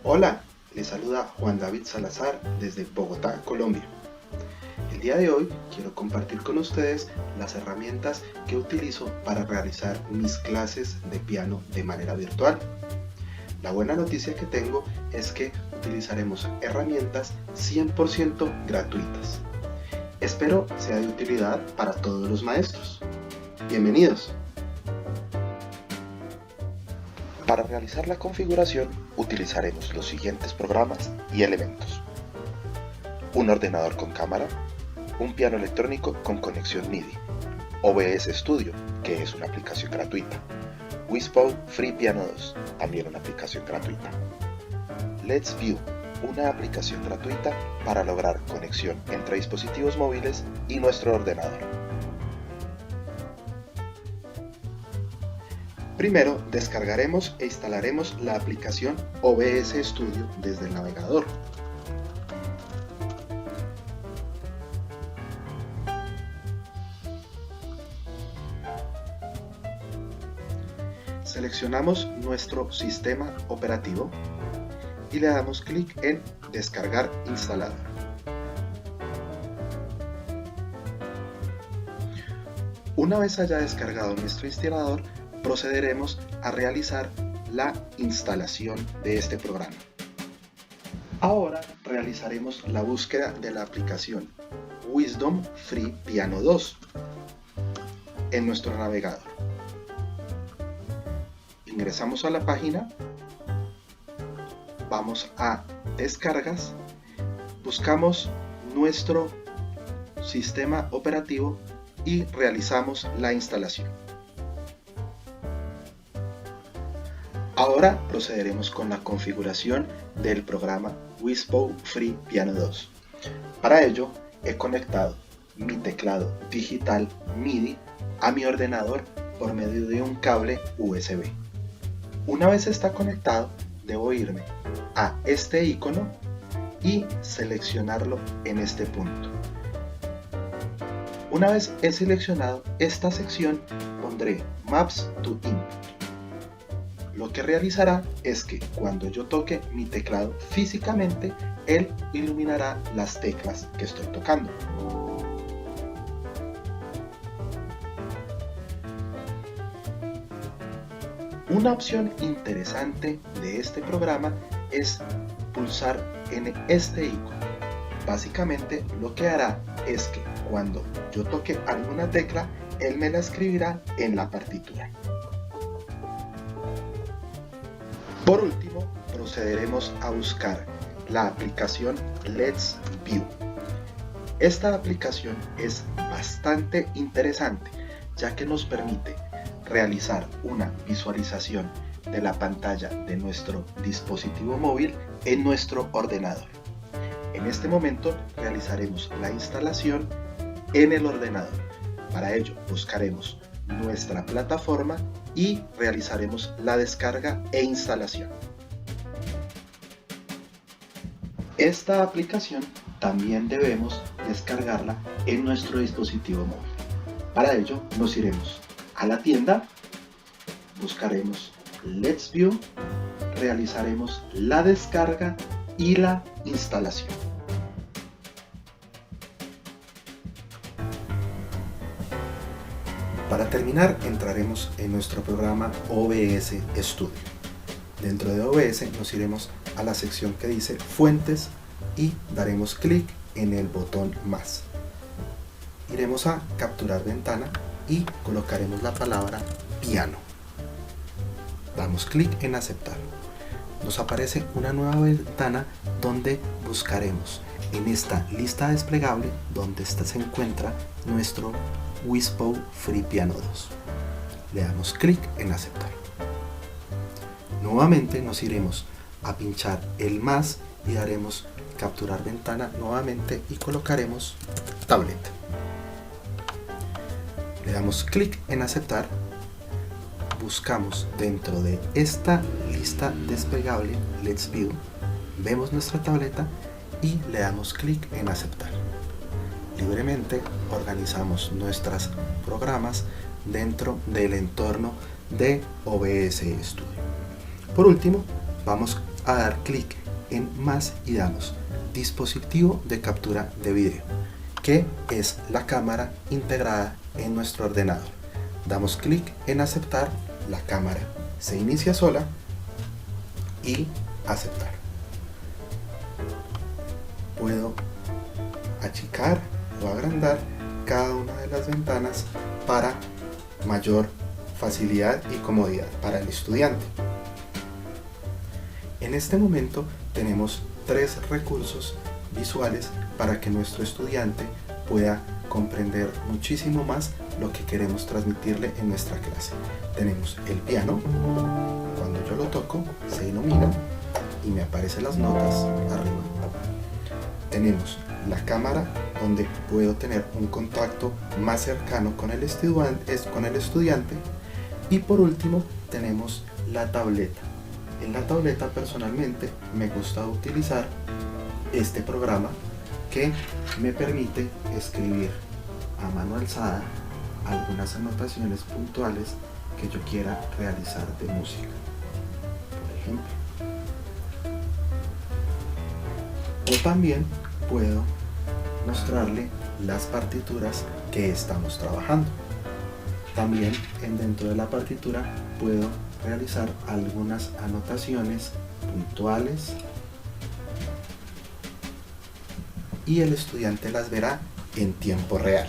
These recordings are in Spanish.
Hola, les saluda Juan David Salazar desde Bogotá, Colombia. El día de hoy quiero compartir con ustedes las herramientas que utilizo para realizar mis clases de piano de manera virtual. La buena noticia que tengo es que utilizaremos herramientas 100% gratuitas. Espero sea de utilidad para todos los maestros. Bienvenidos. Para realizar la configuración utilizaremos los siguientes programas y elementos: un ordenador con cámara, un piano electrónico con conexión MIDI, OBS Studio, que es una aplicación gratuita, Whispo Free Piano 2, también una aplicación gratuita, Let's View, una aplicación gratuita para lograr conexión entre dispositivos móviles y nuestro ordenador. Primero descargaremos e instalaremos la aplicación OBS Studio desde el navegador. Seleccionamos nuestro sistema operativo y le damos clic en Descargar instalador. Una vez haya descargado nuestro instalador, procederemos a realizar la instalación de este programa. Ahora realizaremos la búsqueda de la aplicación Wisdom Free Piano 2 en nuestro navegador. Ingresamos a la página, vamos a Descargas, buscamos nuestro sistema operativo y realizamos la instalación. Ahora procederemos con la configuración del programa Whispo Free Piano 2. Para ello he conectado mi teclado digital MIDI a mi ordenador por medio de un cable USB. Una vez está conectado, debo irme a este icono y seleccionarlo en este punto. Una vez he seleccionado esta sección, pondré Maps to Input. Lo que realizará es que cuando yo toque mi teclado físicamente, él iluminará las teclas que estoy tocando. Una opción interesante de este programa es pulsar en este icono. Básicamente lo que hará es que cuando yo toque alguna tecla, él me la escribirá en la partitura. Por último, procederemos a buscar la aplicación Let's View. Esta aplicación es bastante interesante, ya que nos permite realizar una visualización de la pantalla de nuestro dispositivo móvil en nuestro ordenador. En este momento realizaremos la instalación en el ordenador. Para ello buscaremos nuestra plataforma y realizaremos la descarga e instalación. Esta aplicación también debemos descargarla en nuestro dispositivo móvil. Para ello nos iremos a la tienda, buscaremos Let's View, realizaremos la descarga y la instalación. Para terminar, entraremos en nuestro programa OBS Studio. Dentro de OBS nos iremos a la sección que dice Fuentes y daremos clic en el botón más. Iremos a Capturar ventana y colocaremos la palabra piano. Damos clic en Aceptar. Nos aparece una nueva ventana donde buscaremos en esta lista desplegable donde se encuentra nuestro Whispo Free Piano 2. Le damos clic en Aceptar. Nuevamente nos iremos a pinchar el más y daremos Capturar ventana nuevamente y colocaremos tablet. Le damos clic en Aceptar. Buscamos dentro de esta lista desplegable Let's View, vemos nuestra tableta y le damos clic en Aceptar. Libremente organizamos nuestros programas dentro del entorno de OBS Studio. Por último, vamos a dar clic en más y damos dispositivo de captura de video, que es la cámara integrada en nuestro ordenador. Damos clic en aceptar, la cámara se inicia sola y aceptar. Puedo achicar o agrandar cada una de las ventanas para mayor facilidad y comodidad para el estudiante. En este momento tenemos 3 recursos visuales para que nuestro estudiante pueda comprender muchísimo más lo que queremos transmitirle en nuestra clase. Tenemos el piano, cuando yo lo toco se ilumina y me aparecen las notas arriba. Tenemos la cámara, donde puedo tener un contacto más cercano con el estudiante. Y por último tenemos la tableta. En la tableta personalmente me gusta utilizar este programa que me permite escribir a mano alzada algunas anotaciones puntuales que yo quiera realizar de música, por ejemplo. O también puedo mostrarle las partituras que estamos trabajando. También dentro de la partitura puedo realizar algunas anotaciones puntuales y el estudiante las verá en tiempo real.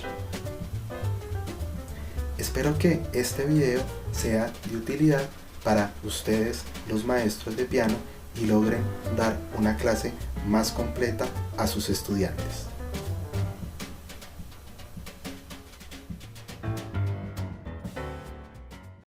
Espero que este video sea de utilidad para ustedes, los maestros de piano, y logren dar una clase más completa a sus estudiantes.